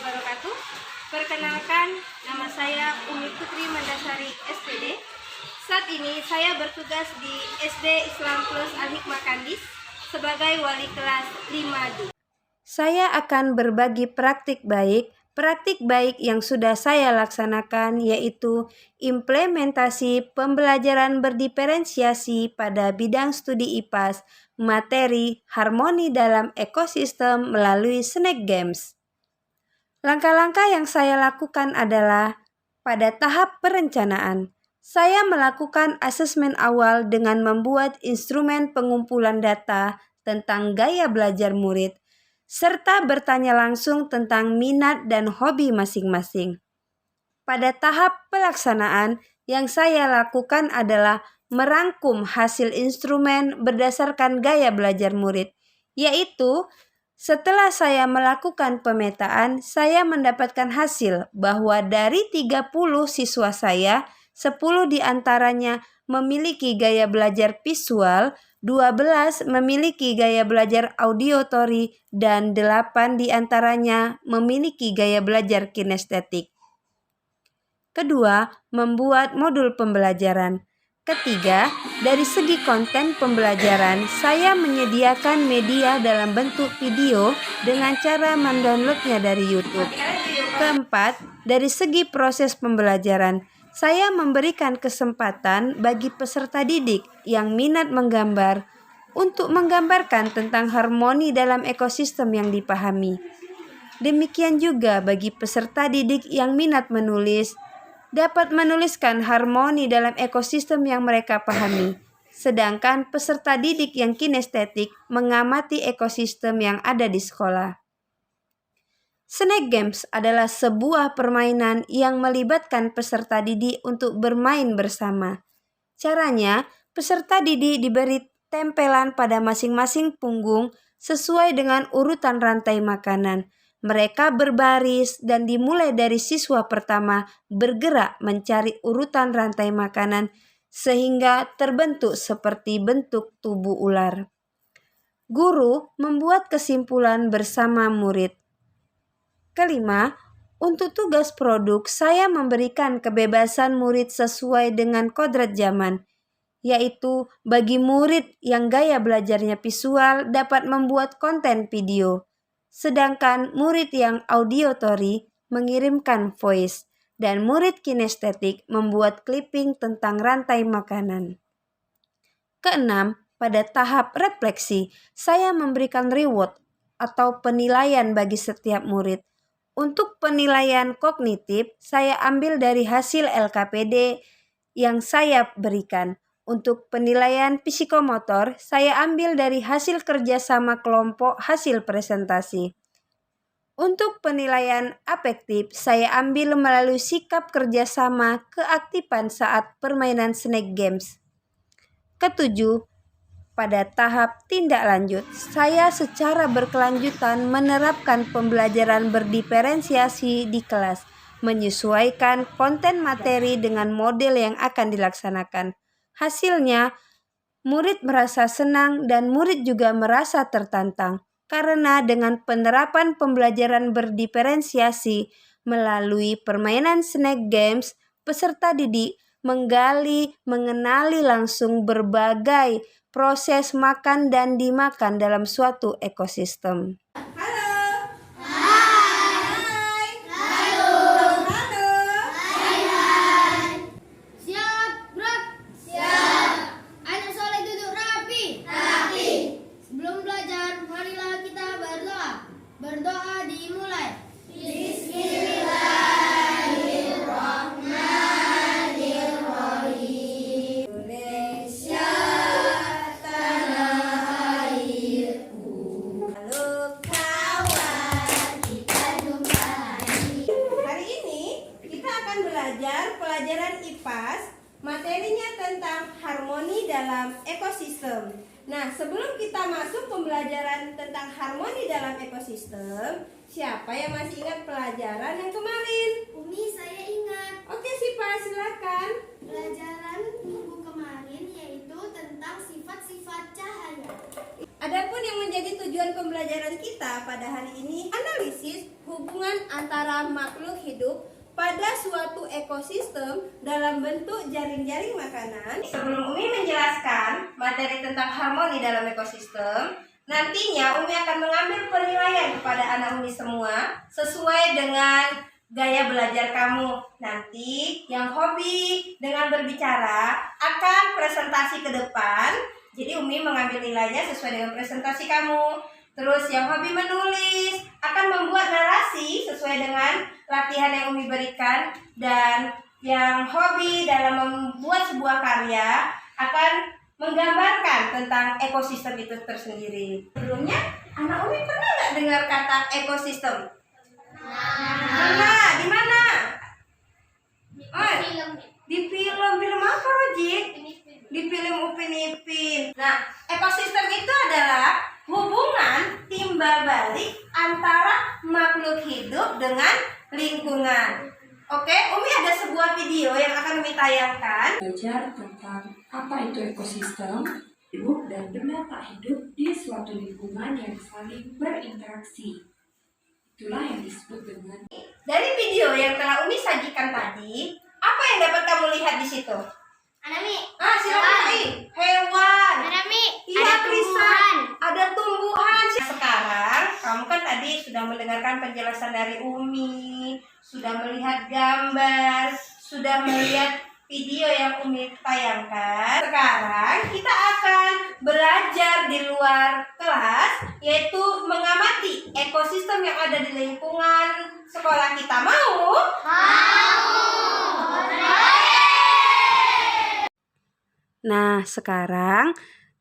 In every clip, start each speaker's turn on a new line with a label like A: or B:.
A: wabarakatuh. Perkenalkan, nama saya Umi Putri Mandasari SPD. Saat ini saya bertugas di SD Islam Plus Al-Hikmah Kandis sebagai wali kelas 5D. Saya akan berbagi praktik baik yang sudah saya laksanakan, yaitu implementasi pembelajaran berdiferensiasi pada bidang studi IPAS, materi harmoni dalam ekosistem melalui Snack Games. Langkah-langkah yang saya lakukan adalah pada tahap perencanaan. Saya melakukan asesmen awal dengan membuat instrumen pengumpulan data tentang gaya belajar murid, serta bertanya langsung tentang minat dan hobi masing-masing. Pada tahap pelaksanaan, yang saya lakukan adalah merangkum hasil instrumen berdasarkan gaya belajar murid, yaitu setelah saya melakukan pemetaan, saya mendapatkan hasil bahwa dari 30 siswa saya, 10 diantaranya memiliki gaya belajar visual, 12 memiliki gaya belajar auditory, dan 8 diantaranya memiliki gaya belajar kinestetik. Kedua, membuat modul pembelajaran. Ketiga, dari segi konten pembelajaran, saya menyediakan media dalam bentuk video dengan cara mendownloadnya dari YouTube. Keempat, dari segi proses pembelajaran, saya memberikan kesempatan bagi peserta didik yang minat menggambar untuk menggambarkan tentang harmoni dalam ekosistem yang dipahami. Demikian juga bagi peserta didik yang minat menulis, dapat menuliskan harmoni dalam ekosistem yang mereka pahami. Sedangkan peserta didik yang kinestetik mengamati ekosistem yang ada di sekolah. Snack Games adalah sebuah permainan yang melibatkan peserta didik untuk bermain bersama. Caranya, peserta didik diberi tempelan pada masing-masing punggung sesuai dengan urutan rantai makanan. Mereka berbaris dan dimulai dari siswa pertama bergerak mencari urutan rantai makanan sehingga terbentuk seperti bentuk tubuh ular. Guru membuat kesimpulan bersama murid. Kelima, untuk tugas produk saya memberikan kebebasan murid sesuai dengan kodrat zaman, yaitu bagi murid yang gaya belajarnya visual dapat membuat konten video. Sedangkan murid yang auditory mengirimkan voice dan murid kinestetik membuat clipping tentang rantai makanan. Keenam, pada tahap refleksi, saya memberikan reward atau penilaian bagi setiap murid. Untuk penilaian kognitif, saya ambil dari hasil LKPD yang saya berikan. Untuk penilaian psikomotor, saya ambil dari hasil kerjasama kelompok hasil presentasi. Untuk penilaian afektif, saya ambil melalui sikap kerjasama keaktifan saat permainan Snack Games. Ketujuh, pada tahap tindak lanjut, saya secara berkelanjutan menerapkan pembelajaran berdiferensiasi di kelas, menyesuaikan konten materi dengan model yang akan dilaksanakan. Hasilnya, murid merasa senang dan murid juga merasa tertantang karena dengan penerapan pembelajaran berdiferensiasi melalui permainan Snack Games, peserta didik mengenali langsung berbagai proses makan dan dimakan dalam suatu ekosistem.
B: Berdoa dimulai. Indonesia, tanah airku. Halo kawan, kita jumpa lagi. Hari ini kita akan belajar pelajaran IPAS. Materinya tentang harmoni dalam ekosistem. Nah, sebelum kita masuk pembelajaran tentang harmoni dalam ekosistem, siapa yang masih ingat pelajaran yang kemarin?
C: Umi, saya ingat.
B: Oke, Sipa, silakan.
C: Pelajaran minggu kemarin yaitu tentang sifat-sifat cahaya.
B: Adapun yang menjadi tujuan pembelajaran kita pada hari ini, analisis hubungan antara makhluk hidup pada suatu ekosistem dalam bentuk jaring-jaring makanan. Sebelum Umi menjelaskan materi tentang harmoni dalam ekosistem, nantinya Umi akan mengambil penilaian kepada anak Umi semua sesuai dengan gaya belajar kamu. Nanti yang hobi dengan berbicara akan presentasi ke depan. Jadi Umi mengambil nilainya sesuai dengan presentasi kamu. Terus yang hobi menulis akan membuat narasi sesuai dengan latihan yang Umi berikan. Dan yang hobi dalam membuat sebuah karya akan menggambarkan tentang ekosistem itu tersendiri. Sebelumnya, anak Umi pernah nggak dengar kata ekosistem? Pernah. Di mana? Di film apa, Rojik? Di film Upin Ipin. Nah, ekosistem itu adalah hubungan timbal balik antara makhluk hidup dengan lingkungan. Oke, Umi ada sebuah video yang akan Umi tayangkan.
D: Belajar tentang apa itu ekosistem, hidup dan benda tak hidup di suatu lingkungan yang saling berinteraksi. Itulah yang disebut dengan.
B: Dari video yang telah Umi sajikan tadi, apa yang dapat kamu lihat di situ?
C: Anami.
B: Silakan. Hewan.
C: Anami.
B: Iya,
C: Ada
B: Krisa.
C: tumbuhan.
B: Ada tumbuhan. Sekarang kamu kan tadi sudah mendengarkan penjelasan dari Umi, sudah melihat gambar, sudah melihat video yang Umi tayangkan. Sekarang kita akan belajar di luar kelas, yaitu mengamati ekosistem yang ada di lingkungan sekolah kita. Mau? Nah, sekarang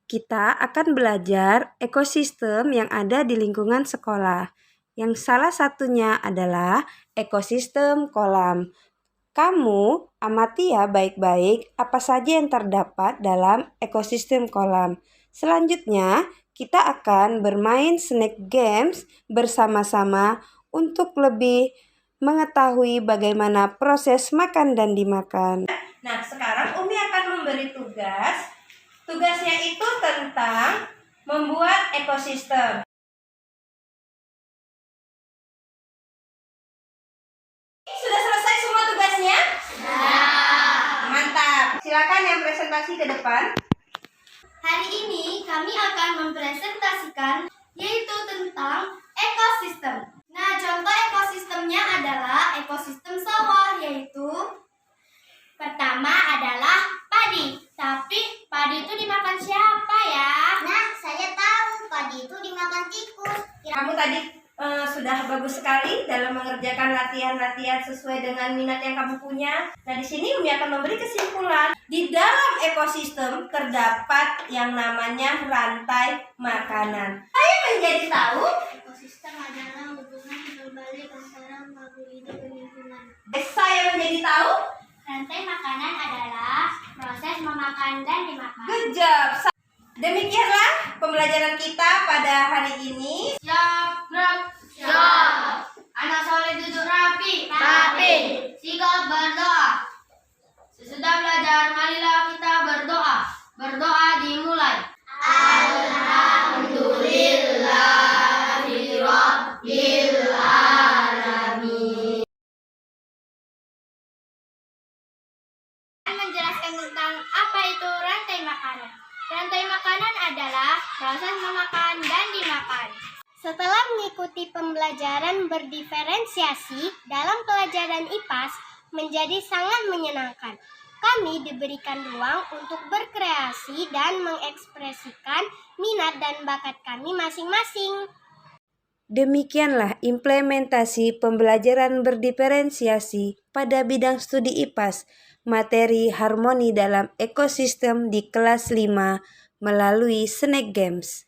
B: kita akan belajar ekosistem yang ada di lingkungan sekolah. Yang salah satunya adalah ekosistem kolam. Kamu amati ya baik-baik apa saja yang terdapat dalam ekosistem kolam. Selanjutnya, kita akan bermain snack games bersama-sama untuk lebih mengetahui bagaimana proses makan dan dimakan. Nah, sekarang Umi akan memberi tugas. Tugasnya itu tentang membuat ekosistem. Sudah selesai semua tugasnya? Mantap. Silakan yang presentasi ke depan.
C: Hari ini kami akan mempresentasikan yaitu tentang ekosistem. Nah, contoh ekosistemnya adalah ekosistem sawah, yaitu pertama adalah padi. Tapi padi itu dimakan siapa ya? Nah, saya tahu padi itu dimakan tikus.
B: Kamu tadi sudah bagus sekali dalam mengerjakan latihan-latihan sesuai dengan minat yang kamu punya. Nah, di sini Umi akan memberi kesimpulan. Di dalam ekosistem terdapat yang namanya rantai makanan. Saya menjadi tahu
C: Ekosistem adalah hubungan berbalik antara makhluk hidup dan lingkungan.
B: saya menjadi tahu.
C: Rantai makanan adalah proses memakan dan dimakan.
B: Good job. Demikianlah pembelajaran kita pada hari ini.
C: Siap, gerak. Siap. Anak soleh duduk rapi. Rapi. Sikap berdoa. Sesudah belajar, marilah kita berdoa. Berdoa dimulai. Alhamdulillahirabbil alamin. Menjelaskan tentang apa itu rantai makanan. Rantai makanan adalah proses memakan dan dimakan. Setelah mengikuti pembelajaran berdiferensiasi dalam pelajaran IPAS menjadi sangat menyenangkan. Kami diberikan ruang untuk berkreasi dan mengekspresikan minat dan bakat kami masing-masing.
B: Demikianlah implementasi pembelajaran berdiferensiasi pada bidang studi IPAS, materi harmoni dalam ekosistem di kelas 5 melalui Snack Games.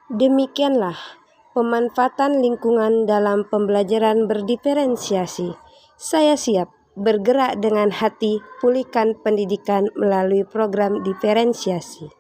B: Demikianlah pemanfaatan lingkungan dalam pembelajaran berdiferensiasi. Saya siap. bergerak dengan hati, pulihkan pendidikan melalui program diferensiasi.